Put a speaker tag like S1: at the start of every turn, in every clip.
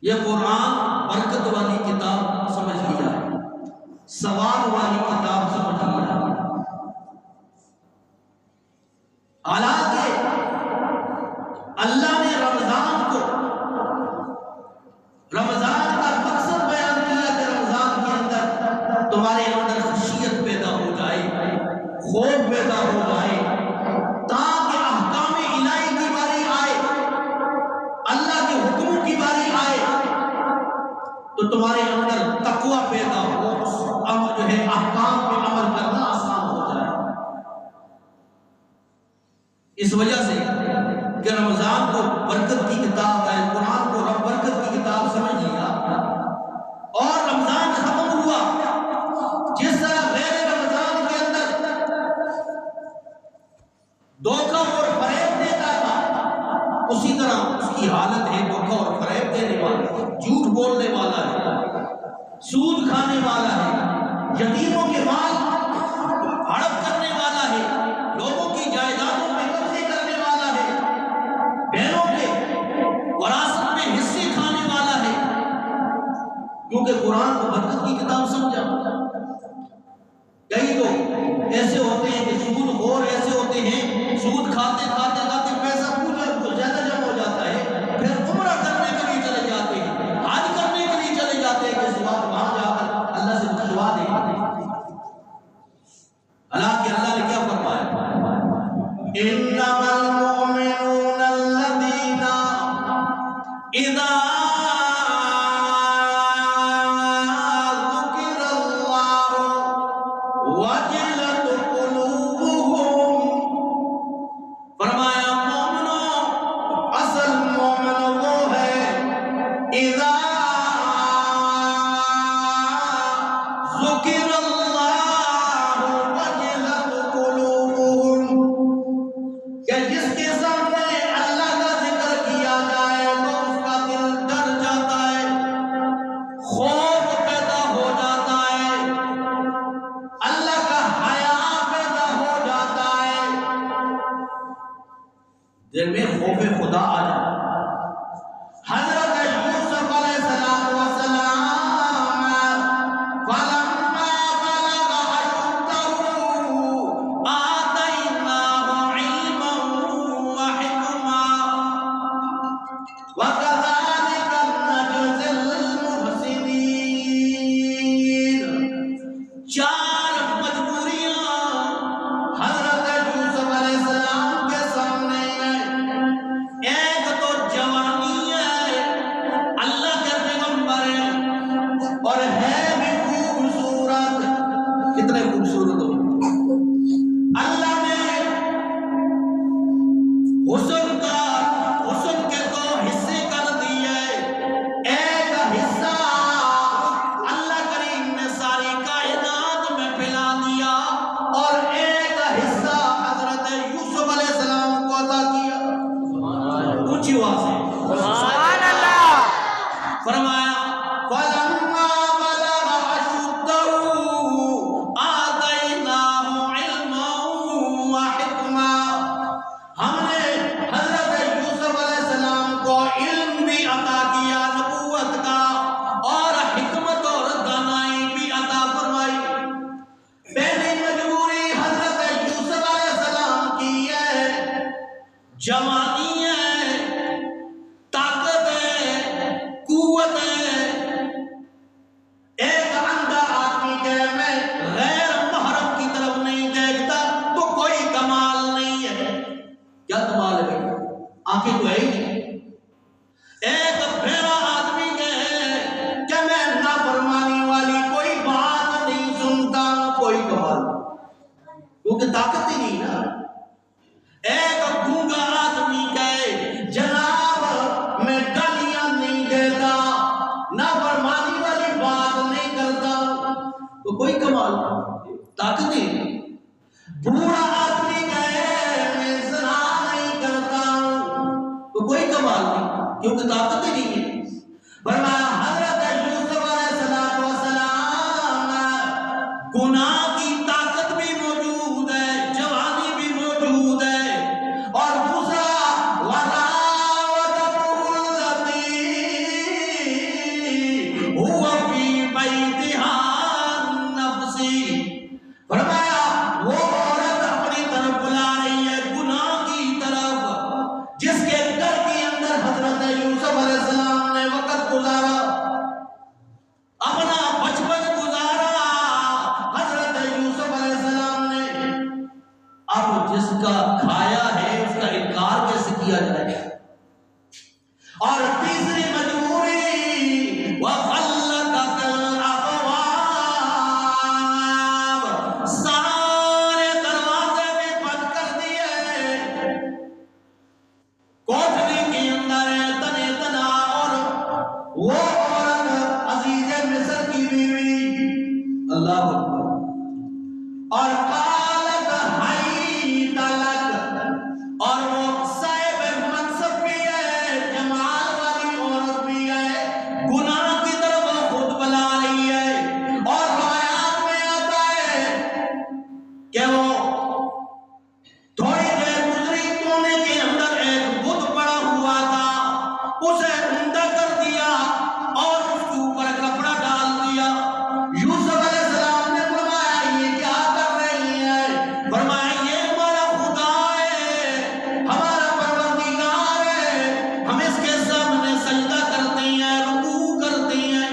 S1: یہ قرآن برکت والی کتاب سمجھ لیا ہے، ثواب والی کتاب سمجھ لیا ہے۔ حالانکہ اللہ نے رمضان کا مقصد بیان کیا کہ رمضان کے اندر تمہارے اندر خشیت پیدا ہو جائے، خوف پیدا ہو جائے، تاکہ احکام الہی کی باری آئے، اللہ کے حکموں کی باری آئے تو تمہارے اندر تقوی پیدا ہو، جو ہے احکام پہ عمل کرنا آسان ہو جائے۔ اس وجہ سے کہ رمضان کو برکت کی کتاب ہے، قرآن کو رب برکت کی کتاب سمجھ لیا، اور رمضان ختم ہوا، جس طرح غیر رمضان کے اندر دھوکہ اور فریب دیتا تھا، اسی طرح اس کی حالت ہے دھوکہ اور فریب دینے والا، جھوٹ بولنے والا ہے، سود کھانے والا ہے، یتیموں کے مال ہڑپ کرنے والا ہے، لوگوں کی جائیدادوں پہ قبضے کرنے والا ہے، بہنوں کے وراثت میں حصے کھانے والا ہے، کیونکہ قرآن کو برکت کی کتاب سمجھا۔ کئی لوگ ایسے ہوتے ہیں کہ سود خور ایسے ہوتے ہیں، سود کھاتے کھاتے کھاتے پیسہ پوچھا زیادہ جمع ہو جاتا ہے، پھر عمرہ کرنے کے لیے چلے جاتے ہیں، حج کرنے کے لیے چلے جاتے ہیں کہ اس بات وہاں جا کر اللہ سے بخشوا دیں۔ حالانکہ اللہ نے کیا فرمایا؟ انما المؤمنون الذین اذا ذکر اللہ وجلت قلوبهم، فرمایا مومنوں، اصل مومن وہ ہے اذا ذکر اللہ وجلت قلوبهم، کہ جس کے سامنے اللہ کا ذکر کیا جائے تو اس کا دل ڈر جاتا ہے، خوف پیدا ہو جاتا ہے، اللہ کا حیا پیدا ہو جاتا ہے، دل میں خوف خدا آ جاتا ہے۔ حضرت یوسف علیہ السلام فلما بلغ اشدہ آتیناہ علما وحکما وکذالک نجزی المحسنین۔ چار مجبوریاں حضرت یوسف علیہ السلام کے سامنے ہیں۔ ایک تو جوانی ہے، اللہ کے پیغمبر ہیں اور ہے بھی خوبصورت، کتنے خوبصورت ہو، اللہ نے حسن کے دو حصے کر دیے۔ ایک حصہ اللہ کریم نے ساری کائنات میں پھیلا دیا اور ایک حصہ حضرت یوسف علیہ السلام کو عطا کیا۔ اونچی آواز ہے
S2: سبحان اللہ۔
S1: فرمایا فلما بلغ اشدہ آتیناہ علما وحکما، ہم نے حضرت یوسف علیہ السلام کو علم بھی عطا کیا، نبوت کا، اور حکمت اور دانائی بھی عطا فرمائی۔ پہلی مجبوری حضرت یوسف علیہ السلام کی ہے، جوانی ہے، طاقت ہے، قوت ہے۔ ایک اندھا آدمی کہ میں غیر محرم کی طرف نہیں دیکھتا تو کوئی کمال نہیں ہے۔ کیا کمال ہے بھائی؟ آنکھیں تو ہے ہی نہیں۔ ایک بھیڑا آدمی کہ میں نافرمانی والی کوئی بات نہیں سنتا، کوئی کمال نہیں، کیونکہ طاقت ہی نہیں نا۔ ایک گونگا آدمی کہ جناب میں گالیاں نہیں دیتا، نافرمانی والی بات نہیں کرتا، تو کوئی کمال نہیں، طاقت ہی نہیں۔ بوڑھا آدمی کہ میں زنا نہیں کرتا، تو کوئی کمال نہیں، کیونکہ طاقت ہی نہیں ہے۔ فرمایا حضرت یوسف علیہ السلام گناہ کی طاقت بھی موجود ہے، جوانی بھی موجود ہے، اور دوسرا وراودته التي اور تیسری مجبوری وَغَلَّقَتِ الْأَبْوَابَ، سارے دروازے بھی بند کر دیے، کوٹھری کے اندر تنے تنا، اور وہ عورت عزیز مصر کی بیوی، اللہ اکبر، اور قالت حیت لک، اور وہ صاحب منصب بھی ہے، جمال والی عورت بھی ہے، گناہ کی طرف خود بلا رہی ہے، اور روایات میں آتا ہے کہ وہ تھوڑی دیر گزری کونے کے اندر ایک بت پڑا ہوا تھا، اسے اندھا کر دیا اور اس کے اوپر کپڑا ڈال دیا۔ یوسف علیہ السلام نے فرمایا یہ کیا کر رہی ہے؟ فرمایا یہ ہمارا خدا ہے، ہمارا پروردگار ہے، ہم اس کے سامنے سجدہ کرتے ہیں، رکوع کرتے ہیں،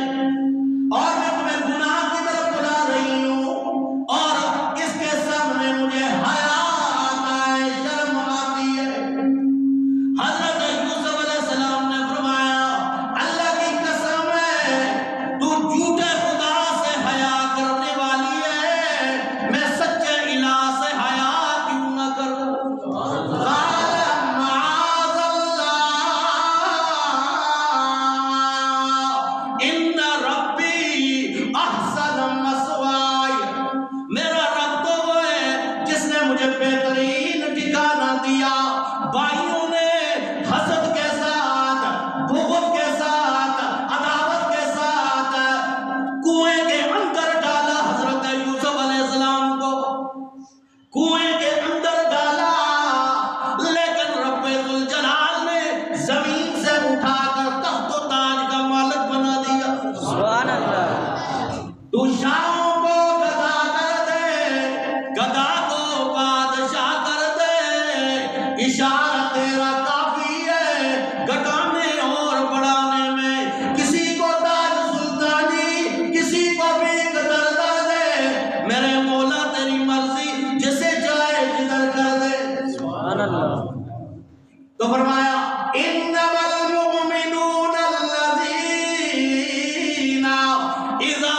S1: اور میں تمہیں گناہ کی طرف بلا رہی ہوں، اور اس کے سامنے مجھے حیا آتا ہے، شرم آتی ہے۔ حضرت یوسف علیہ السلام نے فرمایا اللہ کی قسم ہے تو جھوٹے خدا سے حیا کرنے والی ہے، میں سچے الہ سے حیا کیوں نہ کروں؟ قال معاذ اللہ ان ربی احسن مثواي، میرا رب تو وہ ہے جس نے مجھے بہترین ٹھکانہ دیا۔ بھائیوں نے حسد کے ساتھ، بغض کے ساتھ، عداوت کے ساتھ کنویں کے اندر ڈالا حضرت یوسف علیہ السلام کو، کنویں کے اندر ڈالا، لیکن رب ذوالجلال نے زمین سے اٹھا کر تخت و تاج کا مالک بنا دیا۔
S2: سبحان اللہ۔
S1: تو شاہوں کو گدا کر دے، گدا کو بادشاہ کر دے، اشارہ تیرا کافی ہے گھٹانے اور بڑھانے میں، کسی کو تاج سلطانی، کسی کو بھی قدردہ دے، میرے مولا تیری مرضی، جسے چاہے جدھر کر دے۔
S2: سبحان اللہ۔
S1: تو فرمایا انما المؤمنون الذین اذا